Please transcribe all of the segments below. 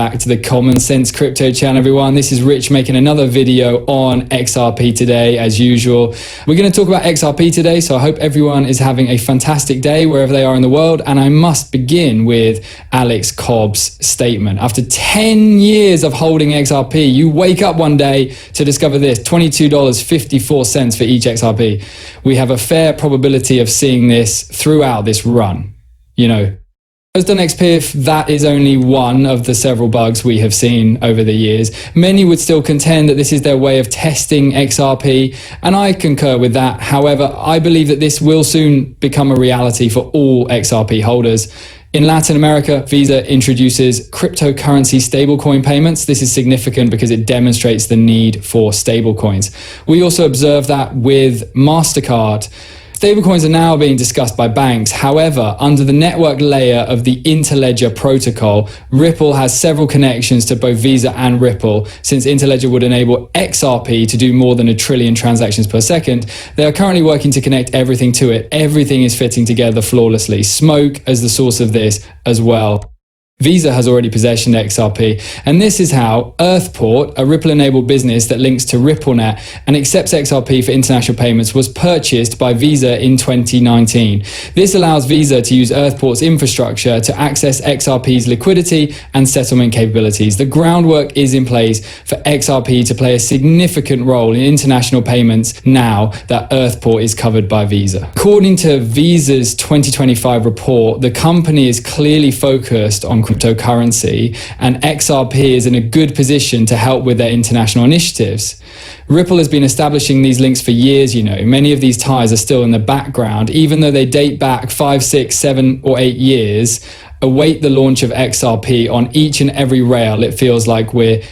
back to the Common Sense Crypto channel, everyone. This is Rich making another video on XRP today, as usual. We're going to talk about XRP today, so I hope everyone is having a fantastic day wherever they are in the world. And I must begin with Alex Cobb's statement. After 10 years of holding XRP, you wake up one day to discover this, $22.54 for each XRP. We have a fair probability of seeing this throughout this run. You know, as done XP, that is only one of the several bugs we have seen over the years. Many would still contend that this is their way of testing XRP, and I concur with that. However, I believe that this will soon become a reality for all XRP holders. In Latin America, Visa introduces cryptocurrency stablecoin payments. This is significant because it demonstrates the need for stablecoins. We also observe that with MasterCard. Stablecoins are now being discussed by banks. However, under the network layer of the Interledger protocol, Ripple has several connections to both Visa and Ripple. Since Interledger would enable XRP to do more than 1 trillion transactions per second, they are currently working to connect everything to it. Everything is fitting together flawlessly. Smoke as the source of this as well. Visa has already possessioned XRP, and this is how Earthport, a Ripple-enabled business that links to RippleNet and accepts XRP for international payments, was purchased by Visa in 2019. This allows Visa to use Earthport's infrastructure to access XRP's liquidity and settlement capabilities. The groundwork is in place for XRP to play a significant role in international payments now that Earthport is covered by Visa. According to Visa's 2025 report, the company is clearly focused on cryptocurrency, and XRP is in a good position to help with their international initiatives. Ripple has been establishing these links for years, you know. Many of these ties are still in the background, even though they date back 5, 6, 7, or 8 years. Await the launch of XRP on each and every rail. It feels like we're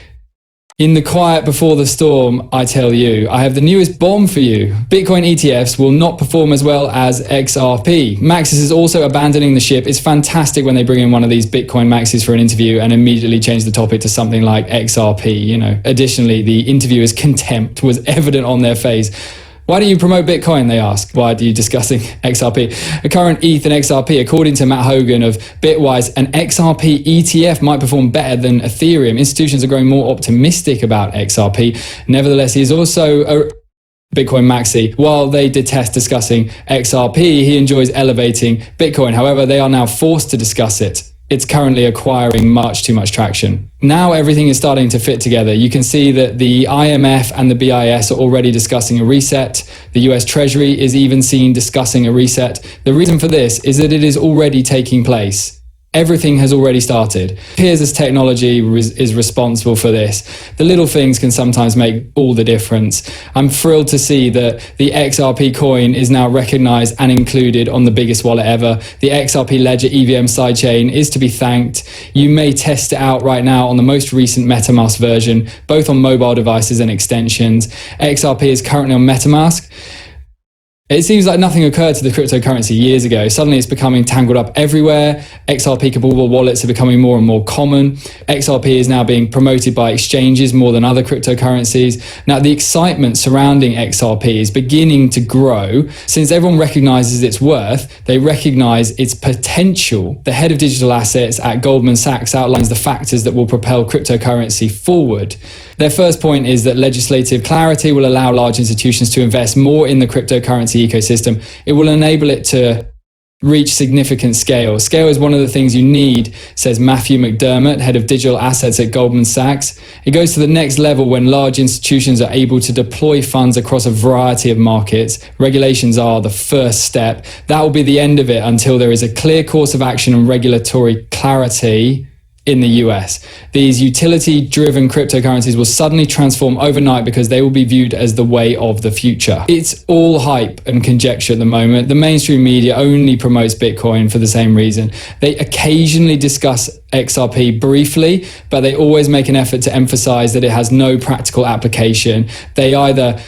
in the quiet before the storm. I tell you, I have the newest bomb for you. Bitcoin ETFs will not perform as well as XRP. Maxis is also abandoning the ship. It's fantastic when they bring in one of these Bitcoin Maxis for an interview and immediately change the topic to something like XRP, you know. Additionally, the interviewer's contempt was evident on their face. Why do you promote Bitcoin, they ask. Why are you discussing XRP? A current ETH and XRP, according to Matt Hogan of Bitwise, an XRP ETF might perform better than Ethereum. Institutions are growing more optimistic about XRP. Nevertheless, he is also a Bitcoin maxi. While they detest discussing XRP, he enjoys elevating Bitcoin. However, they are now forced to discuss it. It's currently acquiring much too much traction. Now everything is starting to fit together. You can see that the IMF and the BIS are already discussing a reset. The US Treasury is even seen discussing a reset. The reason for this is that it is already taking place. Everything has already started. It appears as technology is responsible for this. The little things can sometimes make all the difference. I'm thrilled to see that the XRP coin is now recognized and included on the biggest wallet ever. The XRP Ledger EVM sidechain is to be thanked. You may test it out right now on the most recent MetaMask version, both on mobile devices and extensions. XRP is currently on MetaMask. It seems like nothing occurred to the cryptocurrency years ago. Suddenly it's becoming tangled up everywhere. XRP-capable wallets are becoming more and more common. XRP is now being promoted by exchanges more than other cryptocurrencies. Now, the excitement surrounding XRP is beginning to grow. Since everyone recognizes its worth, they recognize its potential. The head of digital assets at Goldman Sachs outlines the factors that will propel cryptocurrency forward. Their first point is that legislative clarity will allow large institutions to invest more in the cryptocurrency ecosystem. It will enable it to reach significant scale. Scale is one of the things you need, says Matthew McDermott, head of digital assets at Goldman Sachs. It goes to the next level when large institutions are able to deploy funds across a variety of markets. Regulations are the first step. That will be the end of it until there is a clear course of action and regulatory clarity in the US. These utility-driven cryptocurrencies will suddenly transform overnight because they will be viewed as the way of the future. It's all hype and conjecture at the moment. The mainstream media only promotes Bitcoin for the same reason. They occasionally discuss XRP briefly, but they always make an effort to emphasize that it has no practical application. They either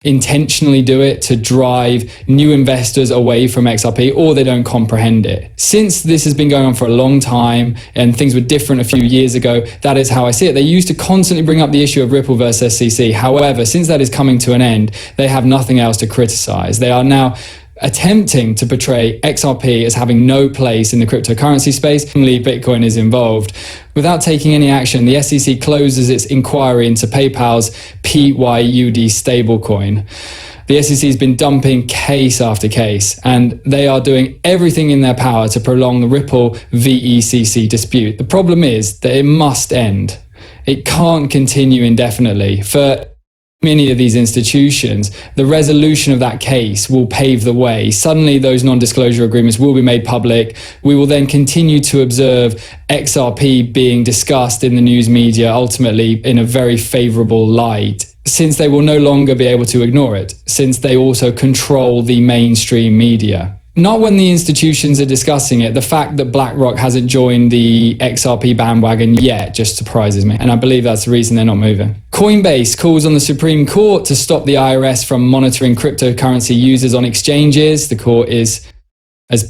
intentionally do it to drive new investors away from XRP, or they don't comprehend it. Since this has been going on for a long time and things were different a few years ago, that is how I see it. They used to constantly bring up the issue of Ripple versus SEC. However, since that is coming to an end, they have nothing else to criticize. They are now attempting to portray XRP as having no place in the cryptocurrency space. Only Bitcoin is involved. Without taking any action, the SEC closes its inquiry into PayPal's PYUD stablecoin. The SEC has been dumping case after case, and they are doing everything in their power to prolong the Ripple VECC dispute. The problem is that it must end. It can't continue indefinitely. For many of these institutions, the resolution of that case will pave the way. Suddenly, those non-disclosure agreements will be made public. We will then continue to observe XRP being discussed in the news media, ultimately in a very favorable light, since they will no longer be able to ignore it, since they also control the mainstream media. Not when the institutions are discussing it. The fact that BlackRock hasn't joined the XRP bandwagon yet just surprises me, and I believe that's the reason they're not moving. Coinbase calls on the Supreme Court to stop the IRS from monitoring cryptocurrency users on exchanges. The court is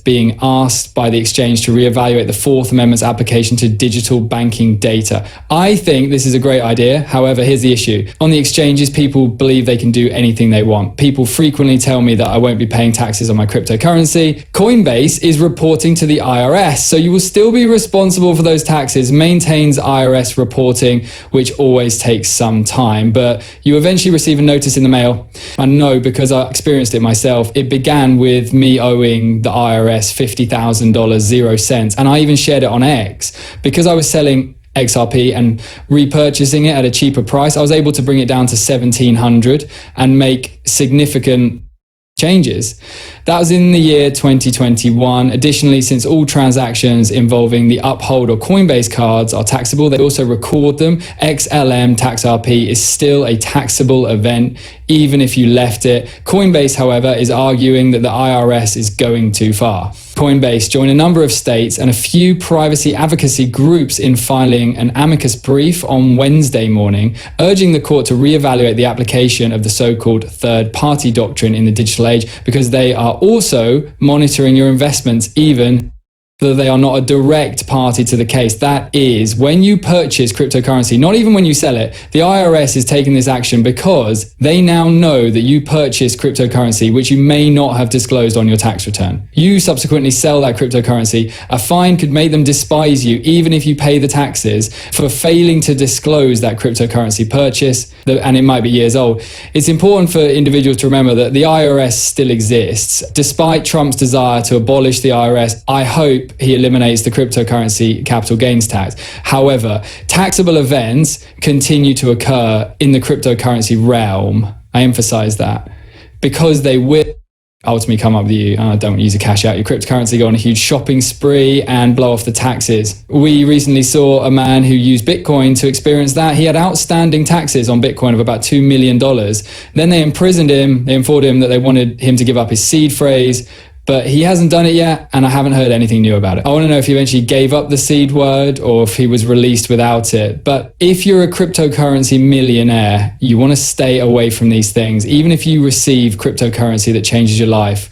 being asked by the exchange to reevaluate the Fourth Amendment's application to digital banking data. I think this is a great idea. However, here's the issue. On the exchanges, people believe they can do anything they want. People frequently tell me that I won't be paying taxes on my cryptocurrency. Coinbase is reporting to the IRS, so you will still be responsible for those taxes, maintains IRS reporting, which always takes some time, but you eventually receive a notice in the mail. I know because I experienced it myself. It began with me owing the IRS $50,000, 0 cents. And I even shared it on X. Because I was selling XRP and repurchasing it at a cheaper price, I was able to bring it down to 1,700 and make significant changes. That was in the year 2021. Additionally, since all transactions involving the Uphold or Coinbase cards are taxable, they also record them. XLM Tax RP is still a taxable event, even if you left it. Coinbase, however, is arguing that the IRS is going too far. Coinbase joined a number of states and a few privacy advocacy groups in filing an amicus brief on Wednesday morning, urging the court to reevaluate the application of the so-called third-party doctrine in the digital age, because they are also monitoring your investments, even though they are not a direct party to the case. That is, when you purchase cryptocurrency, not even when you sell it, the IRS is taking this action because they now know that you purchased cryptocurrency, which you may not have disclosed on your tax return. You subsequently sell that cryptocurrency. A fine could make them despise you, even if you pay the taxes, for failing to disclose that cryptocurrency purchase, and it might be years old. It's important for individuals to remember that the IRS still exists. Despite Trump's desire to abolish the IRS, I hope he eliminates the cryptocurrency capital gains tax. However, taxable events continue to occur in the cryptocurrency realm. I emphasize that, because they will ultimately come up with you. I don't want you to cash out your cryptocurrency, go on a huge shopping spree and blow off the taxes. We recently saw a man who used Bitcoin to experience that. He had outstanding taxes on Bitcoin of about $2 million. Then they imprisoned him. They informed him that they wanted him to give up his seed phrase, but he hasn't done it yet, and I haven't heard anything new about it. I want to know if he eventually gave up the seed word or if he was released without it. But if you're a cryptocurrency millionaire, you want to stay away from these things. Even if you receive cryptocurrency that changes your life,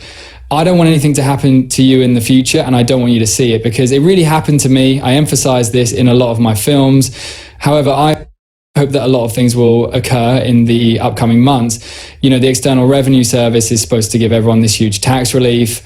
I don't want anything to happen to you in the future, and I don't want you to see it, because it really happened to me. I emphasize this in a lot of my films. However, I hope that a lot of things will occur in the upcoming months. You know, the External Revenue Service is supposed to give everyone this huge tax relief.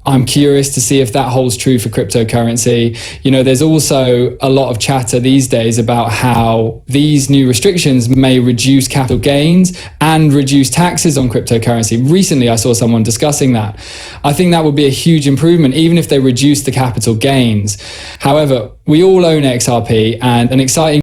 I'm curious to see if that holds true for cryptocurrency. You know, there's also a lot of chatter these days about how these new restrictions may reduce capital gains and reduce taxes on cryptocurrency. Recently, I saw someone discussing that. I think that would be a huge improvement, even if they reduce the capital gains. However, we all own XRP, and an exciting